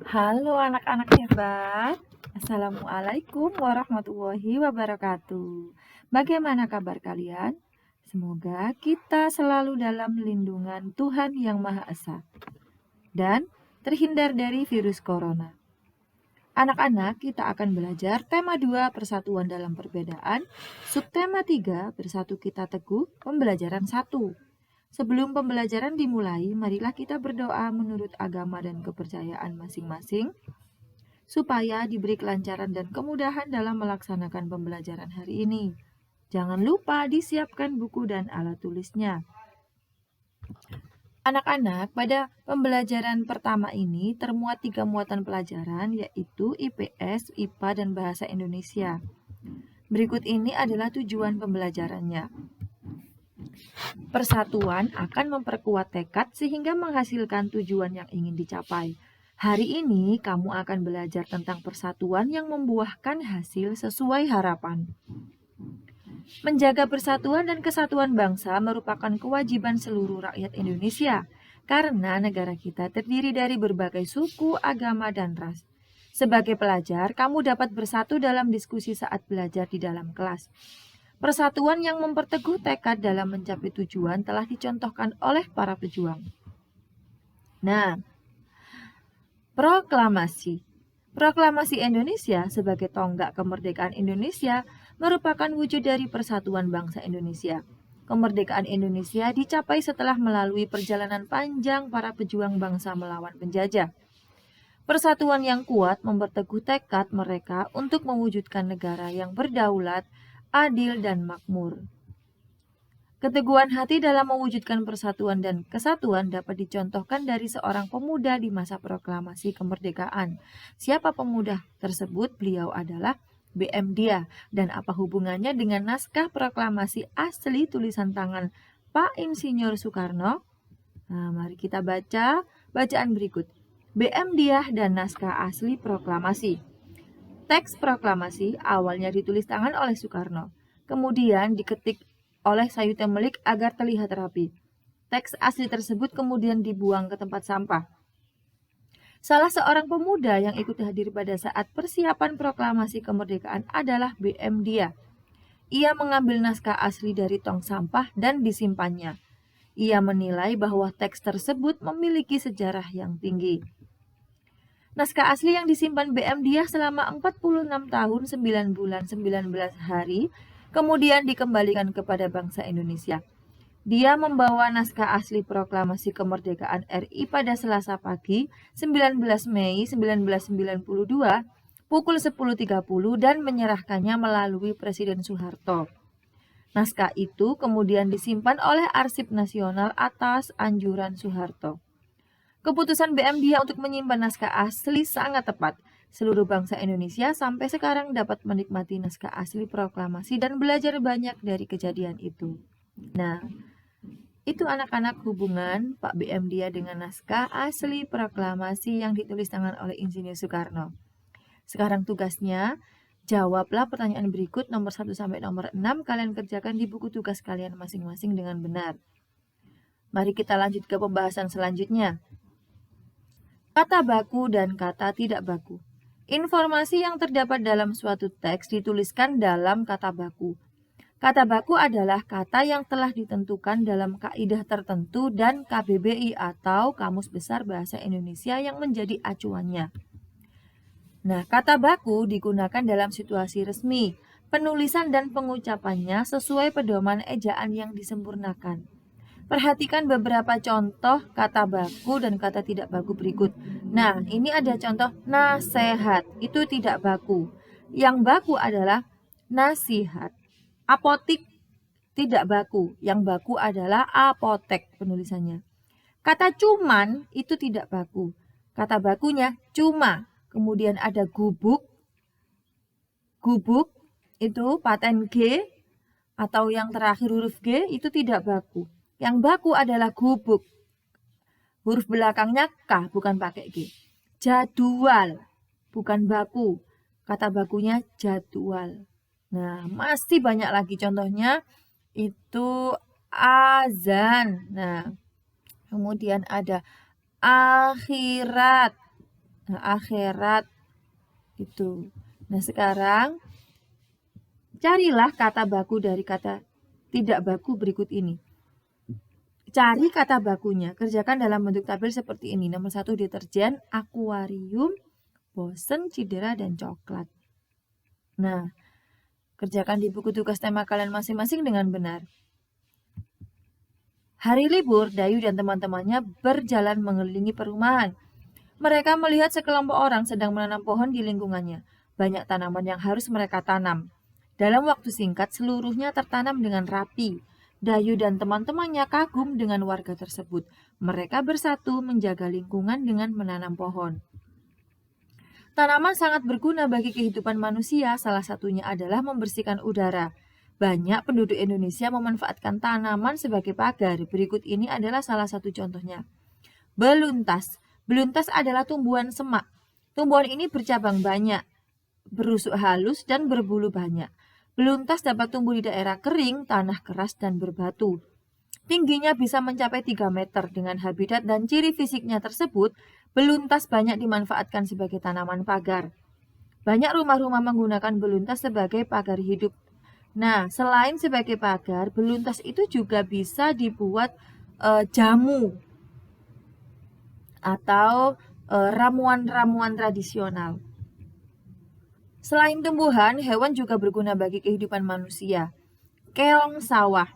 Halo anak-anak hebat. Assalamualaikum warahmatullahi wabarakatuh. Bagaimana kabar kalian? Semoga kita selalu dalam lindungan Tuhan Yang Maha Esa dan terhindar dari virus corona. Anak-anak, kita akan belajar tema 2 persatuan dalam perbedaan, subtema 3 bersatu kita teguh, pembelajaran 1. Sebelum pembelajaran dimulai, marilah kita berdoa menurut agama dan kepercayaan masing-masing supaya diberi kelancaran dan kemudahan dalam melaksanakan pembelajaran hari ini. Jangan lupa disiapkan buku dan alat tulisnya. Anak-anak, pada pembelajaran pertama ini termuat 3 muatan pelajaran, yaitu IPS, IPA, dan Bahasa Indonesia. Berikut ini adalah tujuan pembelajarannya. Persatuan akan memperkuat tekad sehingga menghasilkan tujuan yang ingin dicapai. Hari ini kamu akan belajar tentang persatuan yang membuahkan hasil sesuai harapan. Menjaga persatuan dan kesatuan bangsa merupakan kewajiban seluruh rakyat Indonesia, karena negara kita terdiri dari berbagai suku, agama, dan ras. Sebagai pelajar, kamu dapat bersatu dalam diskusi saat belajar di dalam kelas. Persatuan yang memperteguh tekad dalam mencapai tujuan telah dicontohkan oleh para pejuang. Nah, proklamasi. Proklamasi Indonesia sebagai tonggak kemerdekaan Indonesia merupakan wujud dari persatuan bangsa Indonesia. Kemerdekaan Indonesia dicapai setelah melalui perjalanan panjang para pejuang bangsa melawan penjajah. Persatuan yang kuat memperteguh tekad mereka untuk mewujudkan negara yang berdaulat, adil, dan makmur. Keteguhan hati dalam mewujudkan persatuan dan kesatuan dapat dicontohkan dari seorang pemuda di masa proklamasi kemerdekaan. Siapa pemuda tersebut? Beliau adalah B.M. Dia. Dan apa hubungannya dengan naskah proklamasi asli tulisan tangan Pak Insinyur Soekarno? Nah, mari kita baca bacaan berikut. B.M. Dia dan naskah asli proklamasi. Teks proklamasi awalnya ditulis tangan oleh Soekarno, kemudian diketik oleh Sayuti Melik agar terlihat rapi. Teks asli tersebut kemudian dibuang ke tempat sampah. Salah seorang pemuda yang ikut hadir pada saat persiapan proklamasi kemerdekaan adalah B.M. Dia. Ia mengambil naskah asli dari tong sampah dan disimpannya. Ia menilai bahwa teks tersebut memiliki sejarah yang tinggi. Naskah asli yang disimpan B.M. Dia selama 46 tahun 9 bulan 19 hari kemudian dikembalikan kepada bangsa Indonesia. Dia membawa naskah asli proklamasi kemerdekaan RI pada Selasa pagi 19 Mei 1992 pukul 10.30 dan menyerahkannya melalui Presiden Soeharto. Naskah itu kemudian disimpan oleh Arsip Nasional atas anjuran Soeharto. Keputusan B.M. Dia untuk menyimpan naskah asli sangat tepat. Seluruh bangsa Indonesia sampai sekarang dapat menikmati naskah asli proklamasi dan belajar banyak dari kejadian itu. Nah, itu anak-anak hubungan Pak B.M. Dia dengan naskah asli proklamasi yang ditulis tangan oleh Insinyur Soekarno. Sekarang tugasnya, jawablah pertanyaan berikut nomor 1 sampai nomor 6. Kalian kerjakan di buku tugas kalian masing-masing dengan benar. Mari kita lanjut ke pembahasan selanjutnya. Kata baku dan kata tidak baku. Informasi yang terdapat dalam suatu teks dituliskan dalam kata baku. Kata baku adalah kata yang telah ditentukan dalam kaidah tertentu dan KBBI atau Kamus Besar Bahasa Indonesia yang menjadi acuannya. Nah, kata baku digunakan dalam situasi resmi. Penulisan dan pengucapannya sesuai pedoman ejaan yang disempurnakan. Perhatikan beberapa contoh kata baku dan kata tidak baku berikut. Nah, ini ada contoh nasehat, itu tidak baku. Yang baku adalah nasihat. Apotik tidak baku, yang baku adalah apotek penulisannya. Kata cuman itu tidak baku. Kata bakunya cuma. Kemudian ada gubuk. Gubuk itu paten G atau yang terakhir huruf G itu tidak baku. Yang baku adalah gubuk. Huruf belakangnya K, bukan pakai G. Jadwal, bukan baku. Kata bakunya jadwal. Nah, masih banyak lagi contohnya. Itu azan. Nah, kemudian ada akhirat. akhirat itu. Nah, sekarang carilah kata baku dari kata tidak baku berikut ini. Cari kata bakunya, kerjakan dalam bentuk tabel seperti ini. Nomor 1 deterjen, akuarium, bosen, cidera, dan coklat. Nah, kerjakan di buku tugas tema kalian masing-masing dengan benar. Hari libur, Dayu dan teman-temannya berjalan mengelilingi perumahan. Mereka melihat sekelompok orang sedang menanam pohon di lingkungannya. Banyak tanaman yang harus mereka tanam. Dalam waktu singkat, seluruhnya tertanam dengan rapi. Dayu dan teman-temannya kagum dengan warga tersebut. Mereka bersatu menjaga lingkungan dengan menanam pohon. Tanaman sangat berguna bagi kehidupan manusia, salah satunya adalah membersihkan udara. Banyak penduduk Indonesia memanfaatkan tanaman sebagai pagar. Berikut ini adalah salah satu contohnya. Beluntas. Beluntas adalah tumbuhan semak. Tumbuhan ini bercabang banyak, berusuk halus, dan berbulu banyak. Beluntas dapat tumbuh di daerah kering, tanah keras, dan berbatu. Tingginya bisa mencapai 3 meter. Dengan habitat dan ciri fisiknya tersebut, beluntas banyak dimanfaatkan sebagai tanaman pagar. Banyak rumah-rumah menggunakan beluntas sebagai pagar hidup. Nah, selain sebagai pagar, beluntas itu juga bisa dibuat jamu atau ramuan-ramuan tradisional. Selain tumbuhan, hewan juga berguna bagi kehidupan manusia. Keong sawah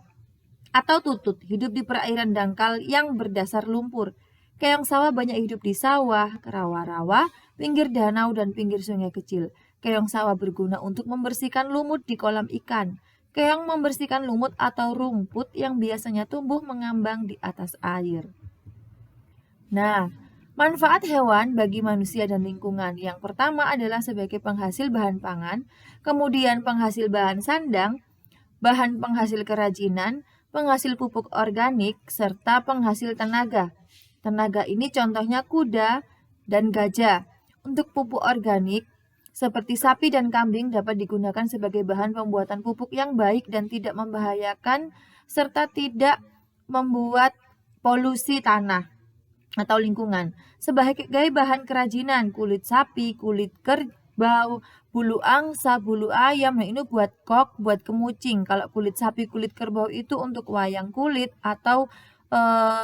atau tutut hidup di perairan dangkal yang berdasar lumpur. Keong sawah banyak hidup di sawah, rawa-rawa, pinggir danau, dan pinggir sungai kecil. Keong sawah berguna untuk membersihkan lumut di kolam ikan. Keong membersihkan lumut atau rumput yang biasanya tumbuh mengambang di atas air. Nah, manfaat hewan bagi manusia dan lingkungan. Yang pertama adalah sebagai penghasil bahan pangan, kemudian penghasil bahan sandang, bahan penghasil kerajinan, penghasil pupuk organik, serta penghasil tenaga. Tenaga ini contohnya kuda dan gajah. Untuk pupuk organik, seperti sapi dan kambing dapat digunakan sebagai bahan pembuatan pupuk yang baik dan tidak membahayakan, serta tidak membuat polusi tanah atau lingkungan. Sebagai bahan kerajinan, kulit sapi, kulit kerbau, bulu angsa, bulu ayam, nah ini buat kok, buat kemucing. Kalau kulit sapi, kulit kerbau itu untuk wayang kulit atau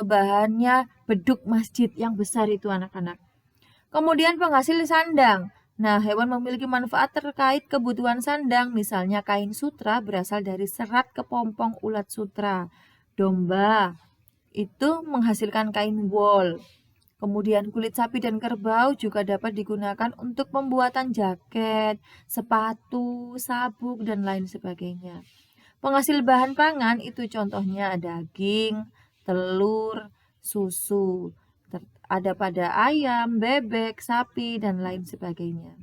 bahannya beduk masjid yang besar itu anak-anak. Kemudian penghasil sandang. Nah, hewan memiliki manfaat terkait kebutuhan sandang, misalnya kain sutra berasal dari serat kepompong ulat sutra. Domba itu menghasilkan kain wol. Kemudian kulit sapi dan kerbau juga dapat digunakan untuk pembuatan jaket, sepatu, sabuk, dan lain sebagainya. Penghasil bahan pangan itu contohnya daging, telur, susu. Ada pada ayam, bebek, sapi, dan lain sebagainya.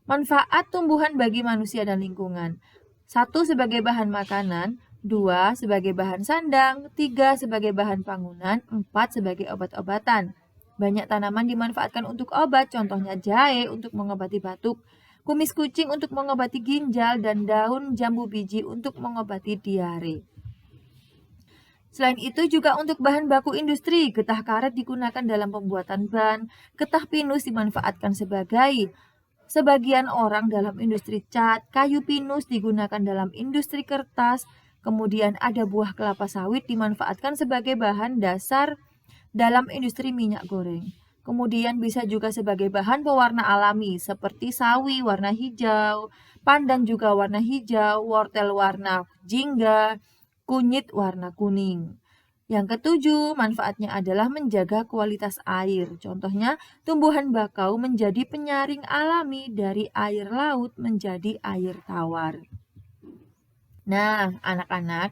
Manfaat tumbuhan bagi manusia dan lingkungan. 1 sebagai bahan makanan, 2 sebagai bahan sandang, 3 sebagai bahan bangunan, 4 sebagai obat-obatan. Banyak tanaman dimanfaatkan untuk obat, contohnya jahe untuk mengobati batuk, kumis kucing untuk mengobati ginjal, dan daun jambu biji untuk mengobati diare. Selain itu juga untuk bahan baku industri, getah karet digunakan dalam pembuatan ban, getah pinus dimanfaatkan sebagian orang dalam industri cat, kayu pinus digunakan dalam industri kertas, kemudian ada buah kelapa sawit dimanfaatkan sebagai bahan dasar dalam industri minyak goreng. Kemudian bisa juga sebagai bahan pewarna alami seperti sawi warna hijau, pandan juga warna hijau, wortel warna jingga, kunyit warna kuning. Yang ketujuh, manfaatnya adalah menjaga kualitas air. Contohnya, tumbuhan bakau menjadi penyaring alami dari air laut menjadi air tawar. Nah, anak-anak,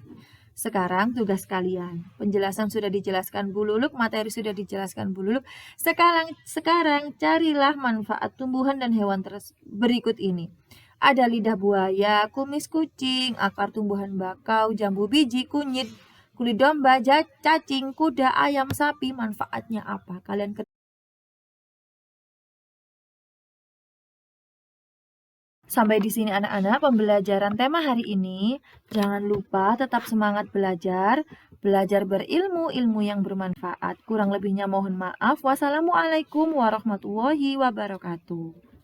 sekarang tugas kalian. Penjelasan sudah dijelaskan Bu Luluk, materi sudah dijelaskan Bu Luluk. Sekarang carilah manfaat tumbuhan dan hewan berikut ini. Ada lidah buaya, kumis kucing, akar tumbuhan bakau, jambu biji, kunyit, kulit domba, cacing, kuda, ayam, sapi. Manfaatnya apa? Kalian Sampai di sini anak-anak pembelajaran tema hari ini. Jangan lupa tetap semangat belajar. belajar berilmu, ilmu yang bermanfaat. Kurang lebihnya mohon maaf. Wassalamualaikum warahmatullahi wabarakatuh.